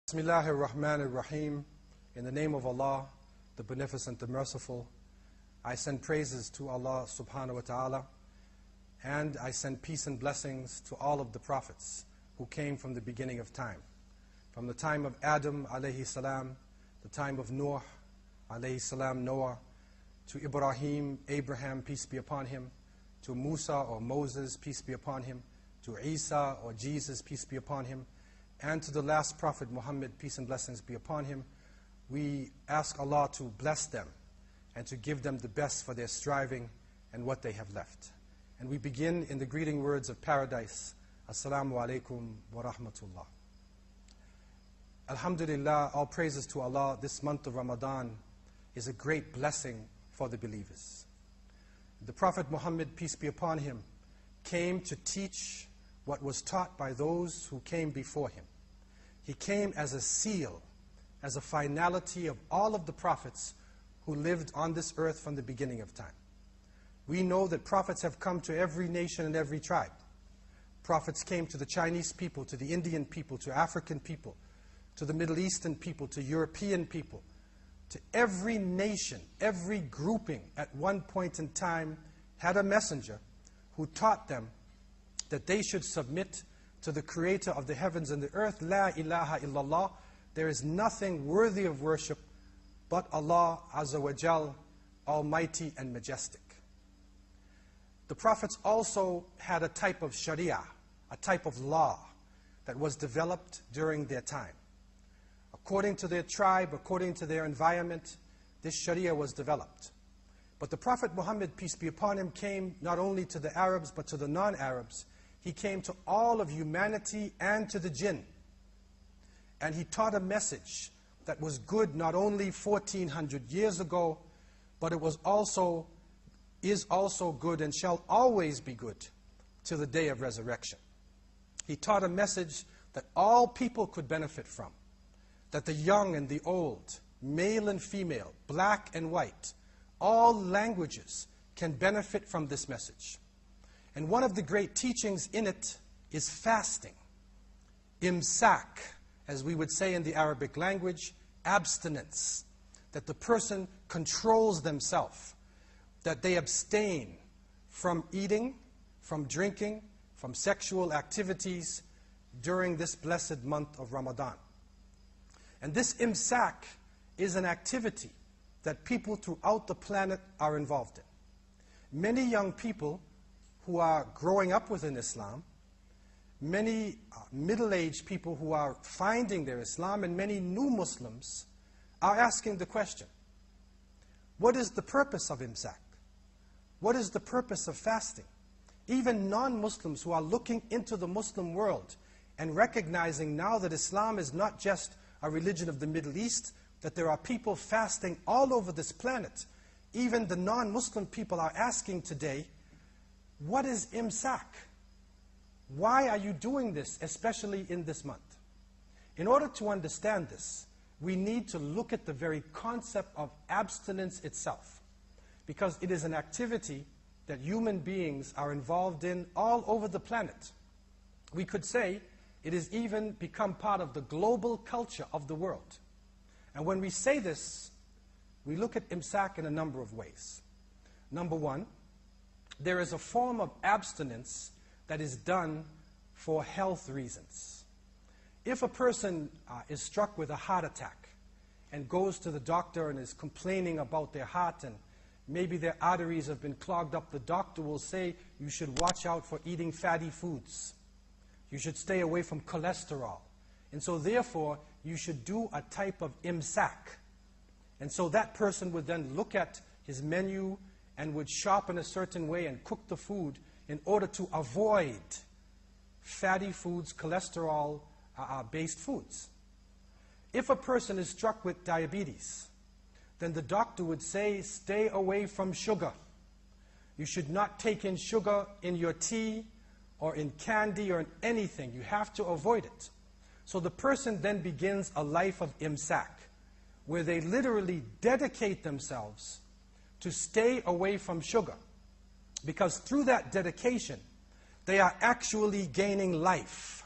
Bismillahir Rahmanir Rahim. In the name of Allah, the Beneficent, the Merciful, I send praises to Allah subhanahu wa ta'ala, and I send peace and blessings to all of the prophets who came from the beginning of time. From the time of Adam alayhi salam, the time of Noah alayhi salam, Noah, to Ibrahim, Abraham, peace be upon him, to Musa or Moses, peace be upon him, to Isa or Jesus, peace be upon him, and to the last prophet Muhammad, peace and blessings be upon him. We ask Allah to bless them and to give them the best for their striving and what they have left. And we begin in the greeting words of paradise. Assalamu alaikum wa rahmatullah. Alhamdulillah, all praises to Allah. This month of Ramadan is a great blessing for the believers. The Prophet Muhammad, peace be upon him, came to teach what was taught by those who came before him. He came as a seal, as a finality of all of the prophets who lived on this earth from the beginning of time. We know that prophets have come to every nation and every tribe. Prophets came to the Chinese people, to the Indian people, to African people, to the Middle Eastern people, to European people, to every nation, every grouping at one point in time had a messenger who taught them that they should submit to the Creator of the heavens and the earth. La ilaha illallah. There is nothing worthy of worship but Allah Azza wa Jal, Almighty and Majestic. The prophets also had a type of sharia, a type of law that was developed during their time. According to their tribe, according to their environment, this sharia was developed. But the Prophet Muhammad, peace be upon him, came not only to the Arabs but to the non-Arabs. He came to all of humanity and to the jinn. And he taught a message that was good not only 1400 years ago, but it is also good and shall always be good till the day of resurrection. He taught a message that all people could benefit from, that the young and the old, male and female, black and white, all languages can benefit from this message. And one of the great teachings in it is fasting. Imsak, as we would say in the Arabic language, abstinence. That the person controls themselves, that they abstain from eating, from drinking, from sexual activities during this blessed month of Ramadan. And this imsak is an activity that people throughout the planet are involved in. Many young people who are growing up within Islam, many middle-aged people who are finding their Islam, and many new Muslims are asking the question, what is the purpose of imsak? What is the purpose of fasting? Even non-Muslims who are looking into the Muslim world and recognizing now that Islam is not just a religion of the Middle East, that there are people fasting all over this planet. Even the non-Muslim people are asking today, what is imsak? Why are you doing this, especially in this month? In order to understand this, we need to look at the very concept of abstinence itself, because it is an activity that human beings are involved in all over the planet. We could say it has even become part of the global culture of the world. And when we say this, we look at imsak in a number of ways. Number one, there is a form of abstinence that is done for health reasons. If a person is struck with a heart attack and goes to the doctor and is complaining about their heart and maybe their arteries have been clogged up, the doctor will say you should watch out for eating fatty foods. You should stay away from cholesterol. And so therefore, you should do a type of imsak. And so that person would then look at his menu and would shop in a certain way and cook the food in order to avoid fatty foods, cholesterol-based foods. If a person is struck with diabetes, then the doctor would say, stay away from sugar. You should not take in sugar in your tea or in candy or in anything. You have to avoid it. So the person then begins a life of imsak, where they literally dedicate themselves to stay away from sugar. Because through that dedication, they are actually gaining life.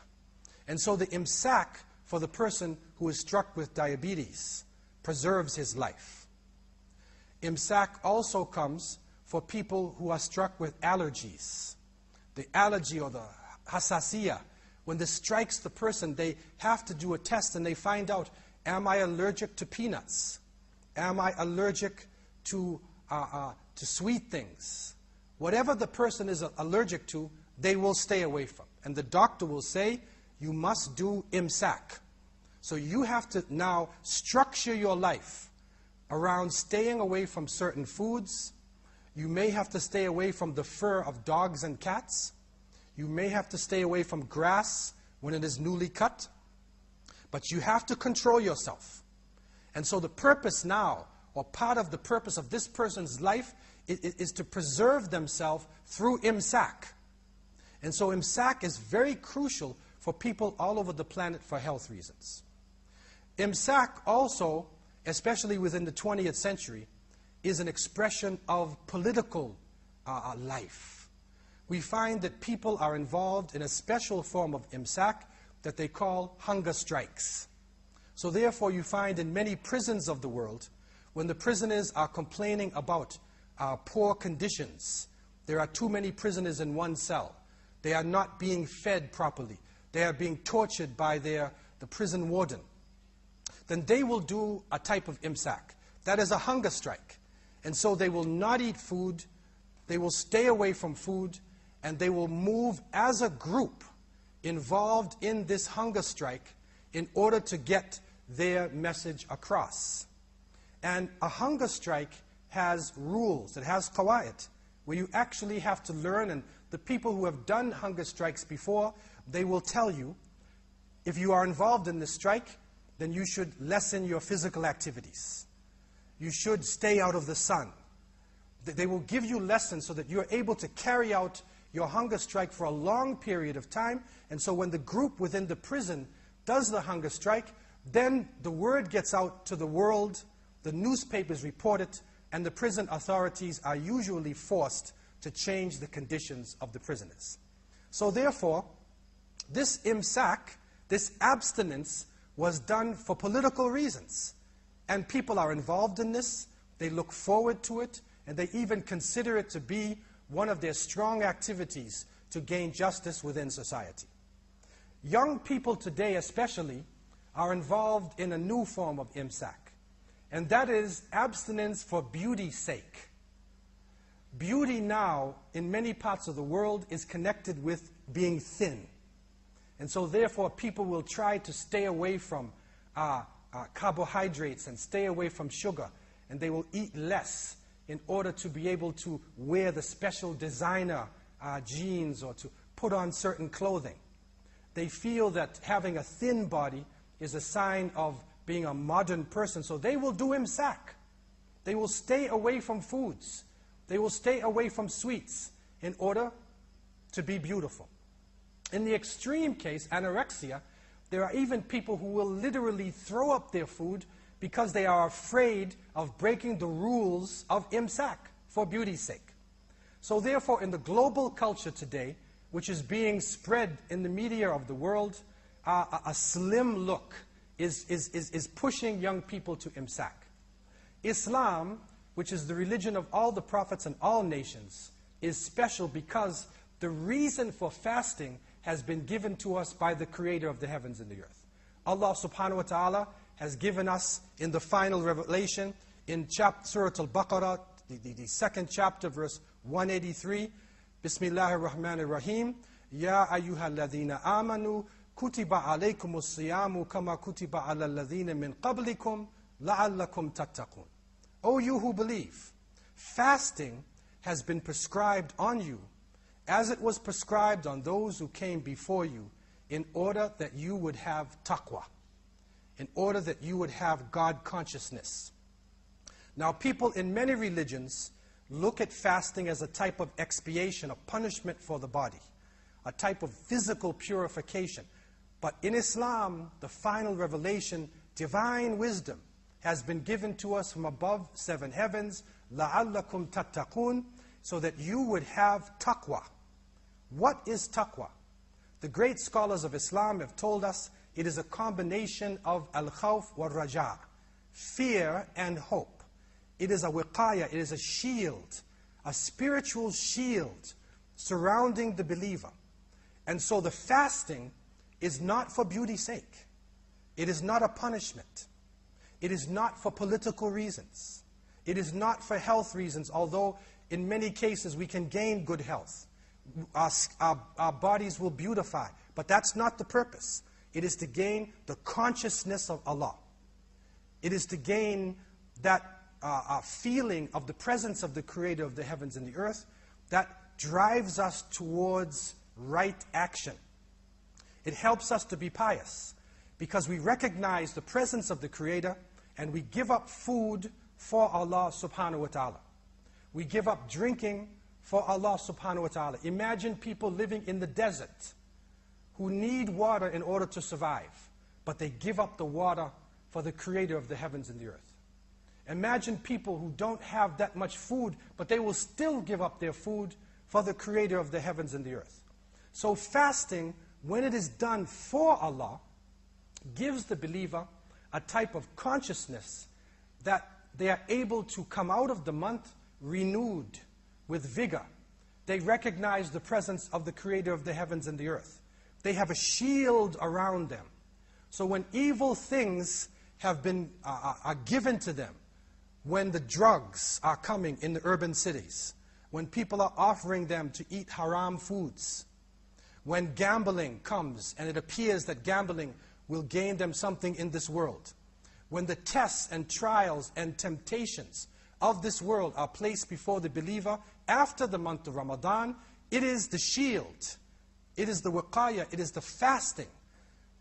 And so the imsak for the person who is struck with diabetes, preserves his life. Imsak also comes for people who are struck with allergies. The allergy or the hasasiya, when this strikes the person, they have to do a test and they find out, am I allergic to peanuts? Am I allergic to sweet things? Whatever the person is allergic to, they will stay away from. And the doctor will say, you must do imsak. So you have to now structure your life around staying away from certain foods. You may have to stay away from the fur of dogs and cats. You may have to stay away from grass when it is newly cut. But you have to control yourself. And so the purpose now, or part of the purpose of this person's life, is to preserve themselves through imsak. And so imsak is very crucial for people all over the planet for health reasons. Imsak also, especially within the 20th century, is an expression of political life. We find that people are involved in a special form of imsak that they call hunger strikes. So therefore you find in many prisons of the world, when the prisoners are complaining about poor conditions, there are too many prisoners in one cell, they are not being fed properly, they are being tortured by the prison warden, then they will do a type of imsak. That is a hunger strike. And so they will not eat food, they will stay away from food, and they will move as a group involved in this hunger strike in order to get their message across. And a hunger strike has rules, it has qawaid, where you actually have to learn, and the people who have done hunger strikes before, they will tell you, if you are involved in this strike, then you should lessen your physical activities. You should stay out of the sun. They will give you lessons so that you're able to carry out your hunger strike for a long period of time. And so when the group within the prison does the hunger strike, then the word gets out to the world, the newspapers report it, and the prison authorities are usually forced to change the conditions of the prisoners. So therefore, this imsak, this abstinence, was done for political reasons. And people are involved in this, they look forward to it, and they even consider it to be one of their strong activities to gain justice within society. Young people today especially are involved in a new form of imsak, and that is abstinence for beauty's sake. Beauty now, in many parts of the world, is connected with being thin. And so therefore people will try to stay away from carbohydrates and stay away from sugar, and they will eat less in order to be able to wear the special designer jeans or to put on certain clothing. They feel that having a thin body is a sign of being a modern person, so they will do imsak. They will stay away from foods. They will stay away from sweets in order to be beautiful. In the extreme case, anorexia, there are even people who will literally throw up their food because they are afraid of breaking the rules of imsak for beauty's sake. So therefore, in the global culture today, which is being spread in the media of the world, a slim look is pushing young people to imsak. Islam, which is the religion of all the prophets and all nations, is special because the reason for fasting has been given to us by the Creator of the heavens and the earth. Allah subhanahu wa ta'ala has given us in the final revelation, in Surah Al-Baqarah, the second chapter, verse 183, Bismillahir Rahmanir Rahim, Ya ayyuhal ladhina amanu, kutiba alaykumus siyamu kama kutiba ala alladhina min qablikum, la'allakum tattaqun. O you who believe, fasting has been prescribed on you, as it was prescribed on those who came before you, in order that you would have taqwa, in order that you would have God consciousness. Now people in many religions look at fasting as a type of expiation, a punishment for the body, a type of physical purification. But in Islam, the final revelation, divine wisdom, has been given to us from above 7 heavens, لَعَلَّكُمْ تَتَّقُونَ, so that you would have taqwa. What is taqwa? The great scholars of Islam have told us It is a combination of al-khawf wal-raja, fear and hope. It is a wiqaya, it is a shield, a spiritual shield surrounding the believer. And so the fasting is not for beauty's sake. It is not a punishment. It is not for political reasons. It is not for health reasons, although in many cases we can gain good health. Our bodies will beautify, but that's not the purpose. It is to gain the consciousness of Allah. It is to gain that feeling of the presence of the Creator of the heavens and the earth that drives us towards right action. It helps us to be pious because we recognize the presence of the Creator and we give up food for Allah subhanahu wa ta'ala. We give up drinking for Allah subhanahu wa ta'ala. Imagine people living in the desert who need water in order to survive, but they give up the water for the Creator of the heavens and the earth. Imagine people who don't have that much food, but they will still give up their food for the Creator of the heavens and the earth. So fasting, when it is done for Allah, gives the believer a type of consciousness that they are able to come out of the month renewed with vigor. They recognize the presence of the Creator of the heavens and the earth. They have a shield around them. So when evil things have been are given to them, when the drugs are coming in the urban cities, when people are offering them to eat haram foods, when gambling comes and it appears that gambling will gain them something in this world, when the tests and trials and temptations of this world are placed before the believer after the month of Ramadan, it is the shield, it is the wiqaya, it is the fasting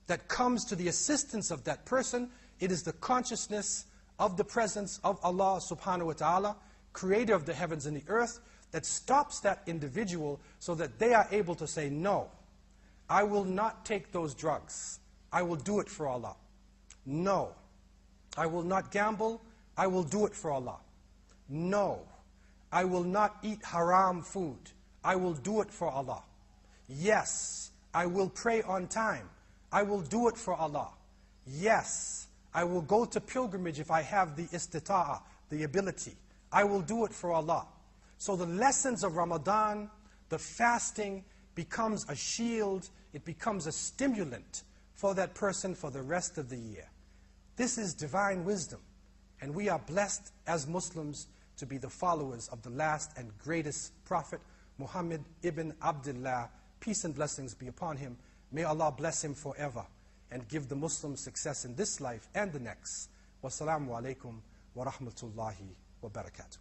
that comes to the assistance of that person. It is the consciousness of the presence of Allah subhanahu wa ta'ala, Creator of the heavens and the earth, that stops that individual so that they are able to say, no, I will not take those drugs. I will do it for Allah. No, I will not gamble. I will do it for Allah. No, I will not eat haram food. I will do it for Allah. Yes, I will pray on time. I will do it for Allah. Yes, I will go to pilgrimage if I have the istita'ah, the ability. I will do it for Allah. So the lessons of Ramadan, the fasting, becomes a shield, it becomes a stimulant for that person for the rest of the year. This is divine wisdom, and we are blessed as Muslims to be the followers of the last and greatest prophet, Muhammad ibn Abdullah. Peace and blessings be upon him. May Allah bless him forever and give the Muslims success in this life and the next. Wassalamu alaikum wa rahmatullahi wa barakatuh.